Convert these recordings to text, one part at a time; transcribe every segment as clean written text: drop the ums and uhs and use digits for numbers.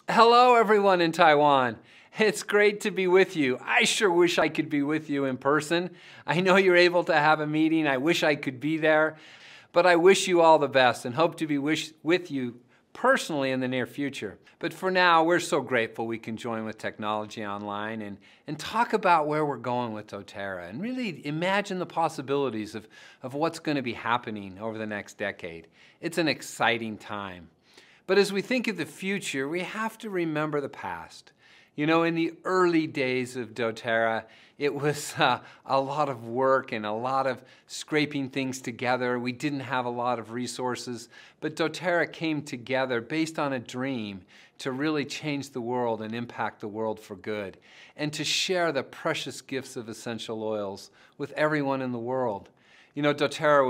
Hello, everyone in Taiwan. It's great to be with you. I sure wish I could be with you in person. I know you're able to have a meeting. I wish I could be there. But I wish you all the best and hope to be with you personally in the near future. But for now, we're so grateful we can join with technology online and talk about where we're going with Doterra and really imagine the possibilities of what's going to be happening over the next decade. It's an exciting time. But as we think of the future, we have to remember the past. You know, in the early days of Doterra, it was a lot of work and a lot of scraping things together. We didn't have a lot of resources, but Doterra came together based on a dream to really change the world and impact the world for good, and to share the precious gifts of essential oils with everyone in the world. You know, Doterra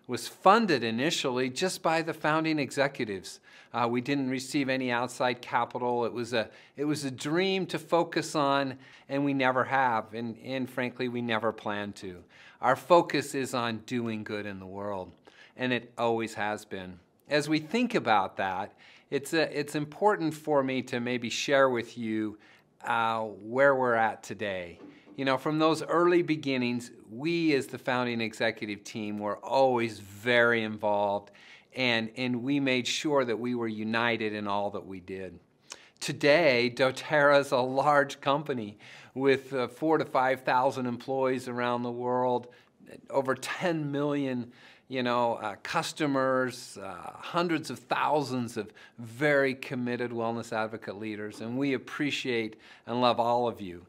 was funded initially just by the founding executives. We didn't receive any outside capital. It was a dream to focus on, and we never have, and frankly, we never plan to. Our focus is on doing good in the world, and it always has been. As we think about that, it's important for me to maybe share with you where we're at today. You know, from those early beginnings, we as the founding executive team were always very involved, and we made sure that we were united in all that we did. Today, Doterra is a large company with 4,000 to 5,000 employees around the world, over 10 million customers, hundreds of thousands of very committed wellness advocate leaders, and we appreciate and love all of you.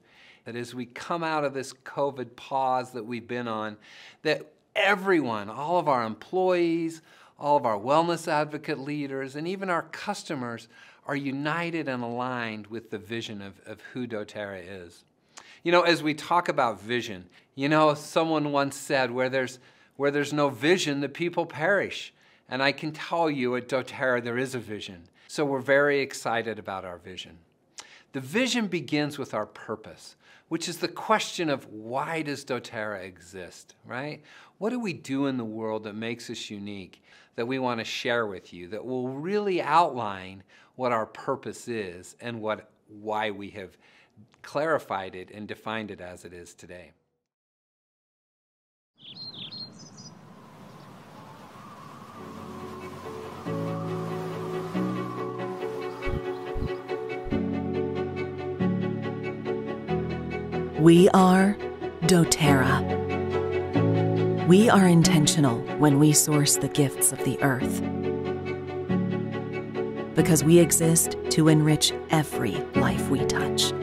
That as we come out of this COVID pause that we've been on, that everyone, all of our employees, all of our wellness advocate leaders, and even our customers are united and aligned with the vision of who Doterra is. You know, as we talk about vision, you know, someone once said, where there's no vision, the people perish. And I can tell you at Doterra there is a vision. So we're very excited about our vision. The vision begins with our purpose, which is the question of why does Doterra exist, right? What do we do in the world that makes us unique, that we want to share with you, that will really outline what our purpose is and why we have clarified it and defined it as it is today. We are Doterra. We are intentional when we source the gifts of the earth, because we exist to enrich every life we touch.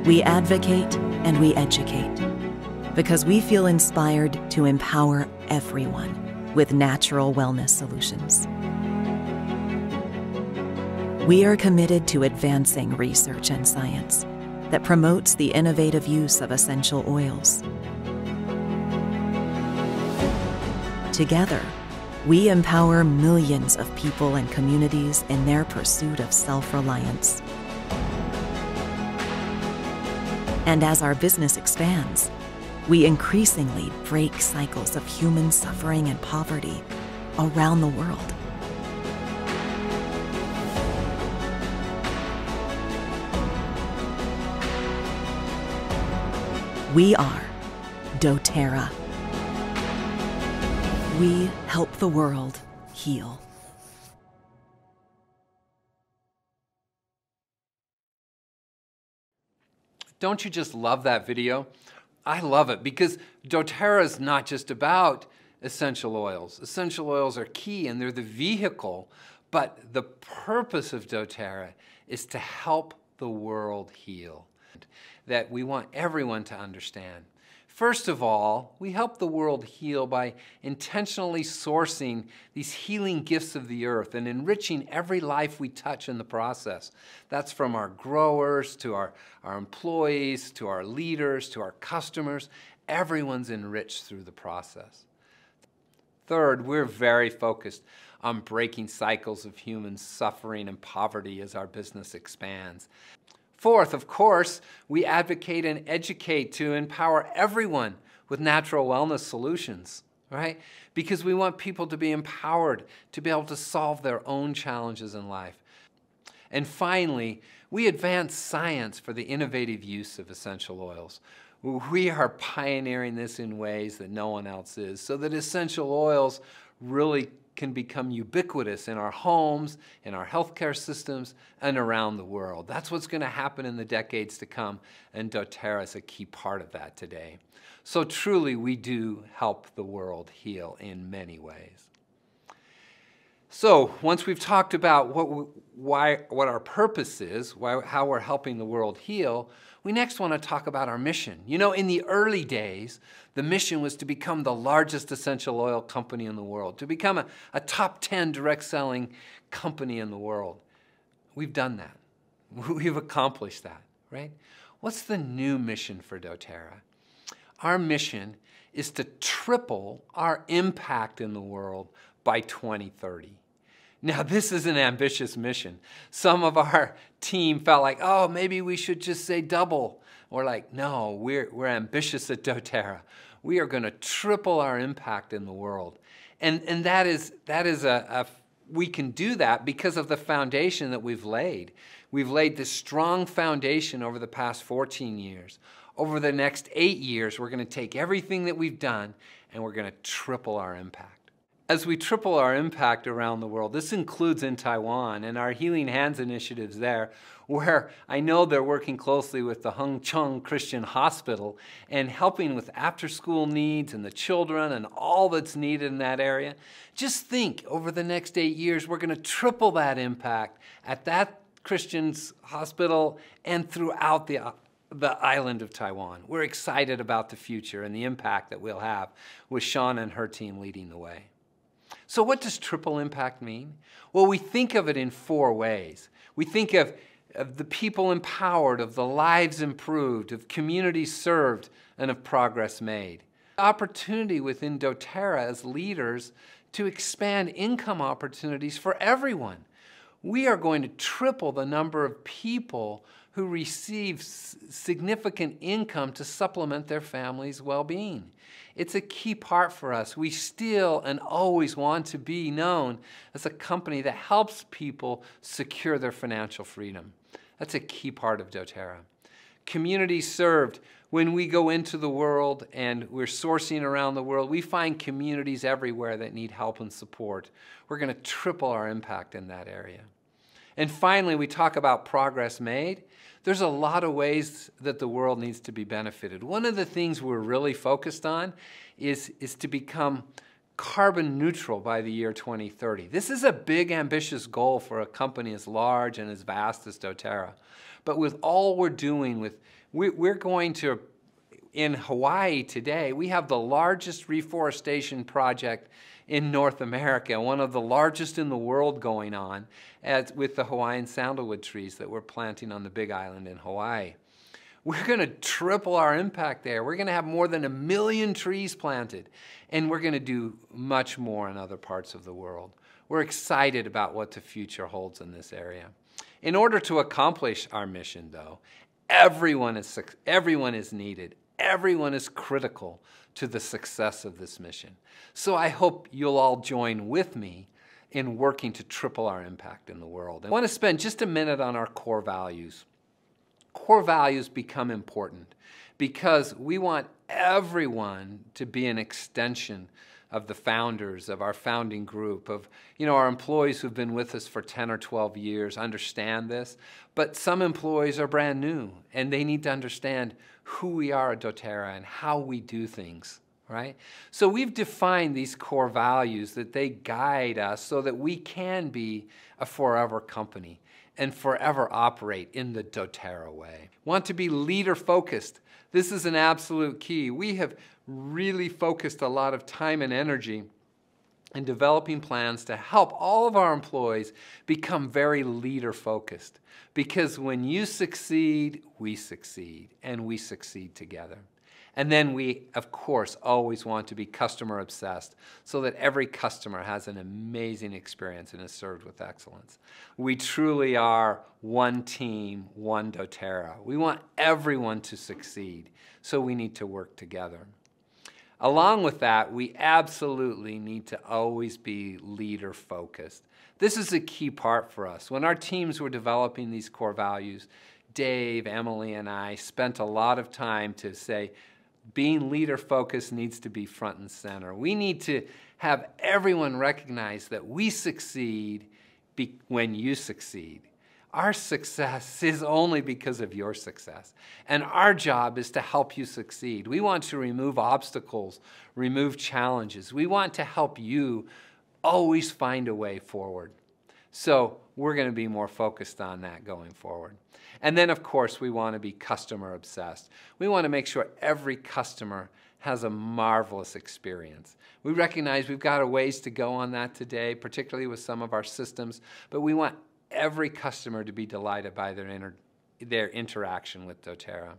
We advocate and we educate, because we feel inspired to empower everyone with natural wellness solutions. We are committed to advancing research and science that promotes the innovative use of essential oils. Together, we empower millions of people and communities in their pursuit of self-reliance. And as our business expands, we increasingly break cycles of human suffering and poverty around the world. We are Doterra. We help the world heal. Don't you just love that video? I love it because Doterra is not just about essential oils. Essential oils are key and they're the vehicle, but the purpose of Doterra is to help the world heal, that we want everyone to understand. First of all, we help the world heal by intentionally sourcing these healing gifts of the earth and enriching every life we touch in the process. That's from our growers to our employees, to our leaders, to our customers. Everyone's enriched through the process. Third, we're very focused on breaking cycles of human suffering and poverty as our business expands. Fourth, of course, we advocate and educate to empower everyone with natural wellness solutions, right? Because we want people to be empowered to be able to solve their own challenges in life. And finally, we advance science for the innovative use of essential oils. We are pioneering this in ways that no one else is, so that essential oils really can become ubiquitous in our homes, in our healthcare systems, and around the world. That's what's going to happen in the decades to come, and Doterra is a key part of that today. So truly, we do help the world heal in many ways. So once we've talked about what our purpose is, how we're helping the world heal, we next want to talk about our mission. You know, in the early days, the mission was to become the largest essential oil company in the world, to become a top 10 direct selling company in the world. We've done that. We've accomplished that, right? What's the new mission for Doterra? Our mission is to triple our impact in the world by 2030. Now, this is an ambitious mission. Some of our team felt like, oh, maybe we should just say double. We're like, no, we're ambitious at Doterra. We are going to triple our impact in the world. And we can do that because of the foundation that we've laid. We've laid this strong foundation over the past 14 years. Over the next 8 years, we're going to take everything that we've done and we're going to triple our impact. As we triple our impact around the world, this includes in Taiwan and our Healing Hands initiatives there, where I know they're working closely with the Hung Chung Christian Hospital and helping with after-school needs and the children and all that's needed in that area. Just think, over the next 8 years, we're going to triple that impact at that Christian's hospital and throughout the island of Taiwan. We're excited about the future and the impact that we'll have with Shauna and her team leading the way. So what does triple impact mean? Well, we think of it in 4 ways. We think of the people empowered, of the lives improved, of communities served, and of progress made. Opportunity within Doterra as leaders to expand income opportunities for everyone. We are going to triple the number of people who receive significant income to supplement their family's well-being. It's a key part for us. We still and always want to be known as a company that helps people secure their financial freedom. That's a key part of Doterra. Communities served. When we go into the world and we're sourcing around the world, we find communities everywhere that need help and support. We're going to triple our impact in that area. And finally, we talk about progress made. There's a lot of ways that the world needs to be benefited. One of the things we're really focused on is to become carbon neutral by the year 2030. This is a big, ambitious goal for a company as large and as vast as Doterra. But with all we're doing, we're going to, in Hawaii today, we have the largest reforestation project in North America, one of the largest in the world going on, with the Hawaiian sandalwood trees that we're planting on the Big Island in Hawaii. We're going to triple our impact there. We're going to have more than 1 million trees planted, and we're going to do much more in other parts of the world. We're excited about what the future holds in this area. In order to accomplish our mission, though, everyone is needed. Everyone is critical to the success of this mission. So I hope you'll all join with me in working to triple our impact in the world. I want to spend just a minute on our core values. Core values become important because we want everyone to be an extension of the founders, of our founding group, of our employees who've been with us for 10 or 12 years understand this. But some employees are brand new, and they need to understand who we are at Doterra and how we do things, right? So we've defined these core values that they guide us so that we can be a forever company and forever operate in the Doterra way. Want to be leader-focused. This is an absolute key. We have really focused a lot of time and energy in developing plans to help all of our employees become very leader-focused. Because when you succeed, and we succeed together. And then we, of course, always want to be customer-obsessed so that every customer has an amazing experience and is served with excellence. We truly are one team, one Doterra. We want everyone to succeed, so we need to work together. Along with that, we absolutely need to always be leader-focused. This is a key part for us. When our teams were developing these core values, Dave, Emily, and I spent a lot of time to say, being leader-focused needs to be front and center. We need to have everyone recognize that we succeed when you succeed. Our success is only because of your success. And our job is to help you succeed. We want to remove obstacles, remove challenges. We want to help you always find a way forward. So we're going to be more focused on that going forward. And then, of course, we want to be customer obsessed. We want to make sure every customer has a marvelous experience. We recognize we've got a ways to go on that today, particularly with some of our systems, but we want every customer to be delighted by their interaction with Doterra.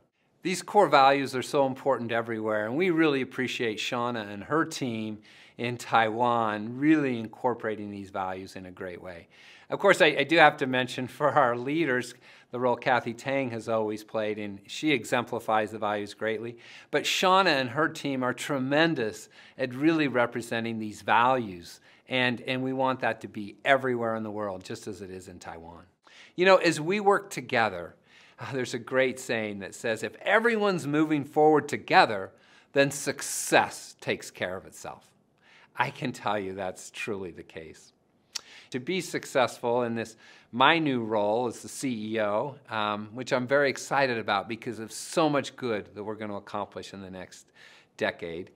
These core values are so important everywhere, and we really appreciate Shauna and her team in Taiwan really incorporating these values in a great way. Of course, I do have to mention for our leaders, the role Kathy Tang has always played, and she exemplifies the values greatly. But Shauna and her team are tremendous at really representing these values, and we want that to be everywhere in the world, just as it is in Taiwan. You know, as we work together, there's a great saying that says, if everyone's moving forward together, then success takes care of itself. I can tell you that's truly the case. To be successful in my new role as the CEO, which I'm very excited about because of so much good that we're going to accomplish in the next decade,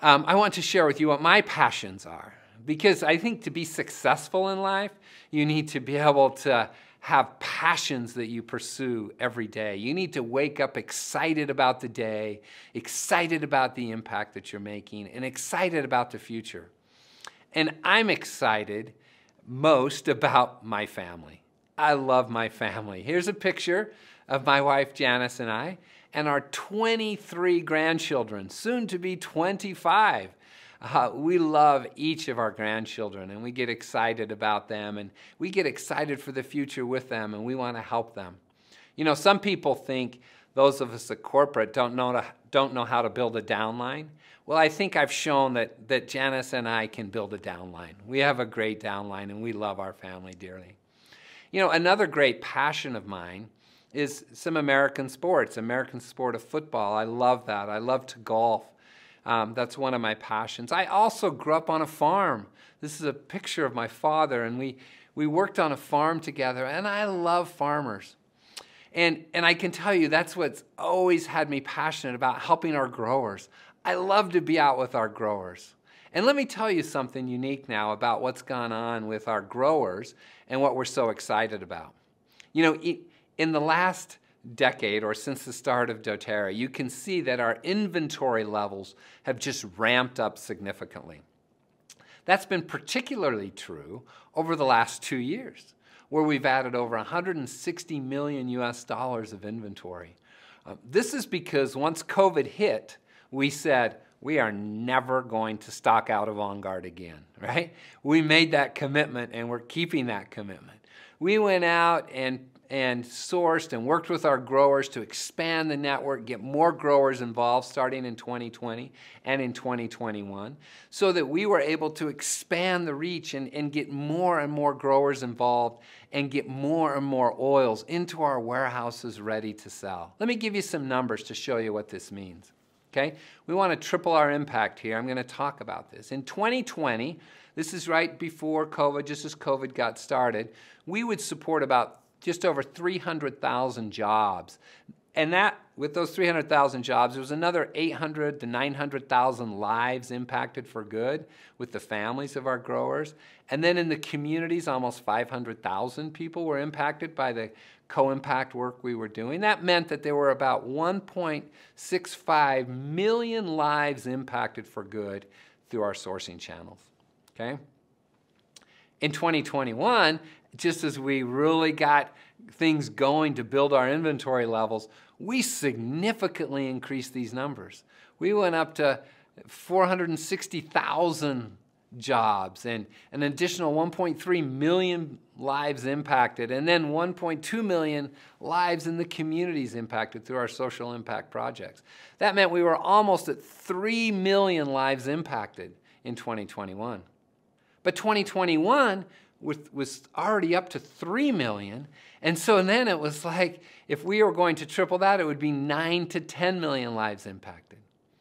I want to share with you what my passions are. Because I think to be successful in life, you need to be able to have passions that you pursue every day. You need to wake up excited about the day, excited about the impact that you're making, and excited about the future. And I'm excited most about my family. I love my family. Here's a picture of my wife Janice and I, and our 23 grandchildren, soon to be 25. We love each of our grandchildren, and we get excited about them, and we get excited for the future with them, and we want to help them. You know, some people think those of us at corporate don't know how to build a downline. Well, I think I've shown that Janice and I can build a downline. We have a great downline, and we love our family dearly. You know, another great passion of mine is some American sports, American sport of football. I love that. I love to golf. That's one of my passions. I also grew up on a farm. This is a picture of my father, and we worked on a farm together, and I love farmers. And I can tell you that's what's always had me passionate about, helping our growers. I love to be out with our growers. And let me tell you something unique now about what's gone on with our growers and what we're so excited about. You know, in the last decade or since the start of Doterra, you can see that our inventory levels have just ramped up significantly. That's been particularly true over the last 2 years, where we've added over $160 million of inventory. This is because once COVID hit, we said, we are never going to stock out of Vanguard again, right? We made that commitment, and we're keeping that commitment. We went out and sourced and worked with our growers to expand the network, get more growers involved starting in 2020 and in 2021, so that we were able to expand the reach and get more and more growers involved and get more and more oils into our warehouses ready to sell. Let me give you some numbers to show you what this means. Okay? We want to triple our impact here. I'm going to talk about this. In 2020, this is right before COVID, just as COVID got started, we would support about just over 300,000 jobs. And that, with those 300,000 jobs, there was another 800 to 900,000 lives impacted for good with the families of our growers. And then in the communities, almost 500,000 people were impacted by the co-impact work we were doing. That meant that there were about 1.65 million lives impacted for good through our sourcing channels. Okay? In 2021, just as we really got things going to build our inventory levels, we significantly increased these numbers. We went up to 460,000 jobs and an additional 1.3 million lives impacted, and then 1.2 million lives in the communities impacted through our social impact projects. That meant we were almost at 3 million lives impacted in 2021. But 2021 was already up to 3 million, and so then it was like, if we were going to triple that, it would be 9 to 10 million lives impacted.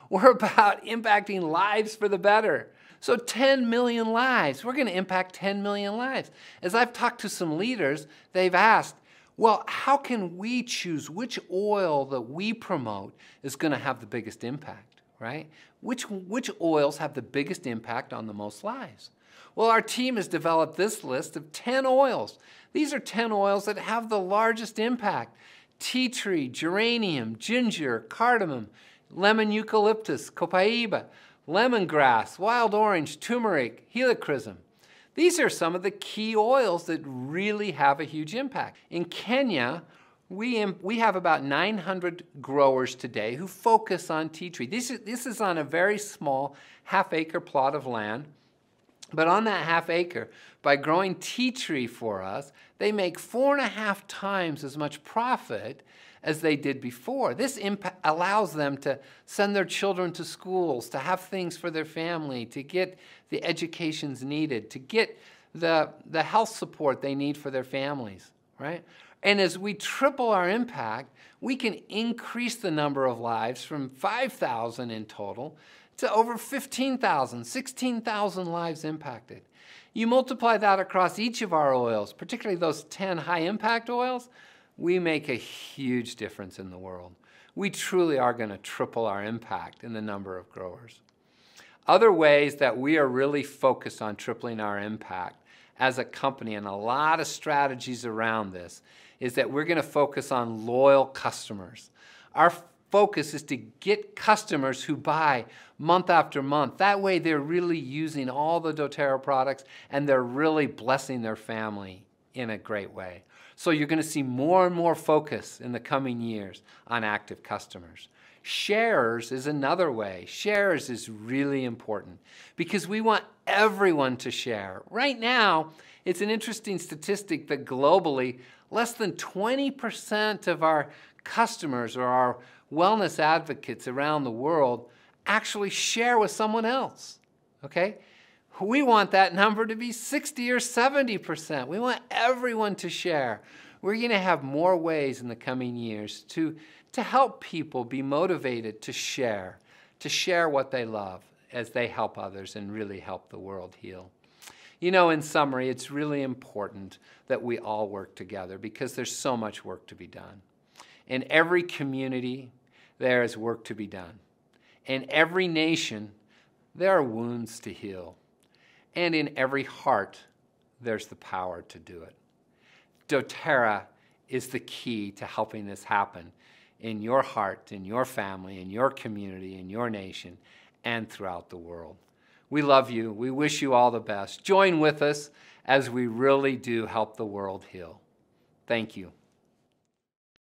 We're about impacting lives for the better. So 10 million lives, we're going to impact 10 million lives. As I've talked to some leaders, they've asked, well, how can we choose which oil that we promote is going to have the biggest impact, right? Which oils have the biggest impact on the most lives? Well, our team has developed this list of 10 oils. These are 10 oils that have the largest impact. Tea tree, geranium, ginger, cardamom, lemon eucalyptus, copaiba, lemongrass, wild orange, turmeric, helichrysum. These are some of the key oils that really have a huge impact. In Kenya, we have about 900 growers today who focus on tea tree. This is on a very small half-acre plot of land. But on that half acre, by growing tea tree for us, they make 4.5 times as much profit as they did before. This allows them to send their children to schools, to have things for their family, to get the educations needed, to get the health support they need for their families, right? And as we triple our impact, we can increase the number of lives from 5,000 in total to over 15,000, 16,000 lives impacted. You multiply that across each of our oils, particularly those 10 high-impact oils, we make a huge difference in the world. We truly are going to triple our impact in the number of growers. Other ways that we are really focused on tripling our impact as a company, and a lot of strategies around this, is that we're going to focus on loyal customers. Our focus is to get customers who buy month after month. That way they're really using all the Doterra products and they're really blessing their family in a great way. So you're going to see more and more focus in the coming years on active customers. Shares is another way. Shares is really important because we want everyone to share. Right now, it's an interesting statistic that globally, less than 20% of our customers or our wellness advocates around the world actually share with someone else, okay? We want that number to be 60 or 70%. We want everyone to share. We're going to have more ways in the coming years to help people be motivated to share what they love as they help others and really help the world heal. You know, in summary, it's really important that we all work together because there's so much work to be done. In every community, there is work to be done. In every nation, there are wounds to heal. And in every heart, there's the power to do it. Doterra is the key to helping this happen in your heart, in your family, in your community, in your nation, and throughout the world. We love you. We wish you all the best. Join with us as we really do help the world heal. Thank you.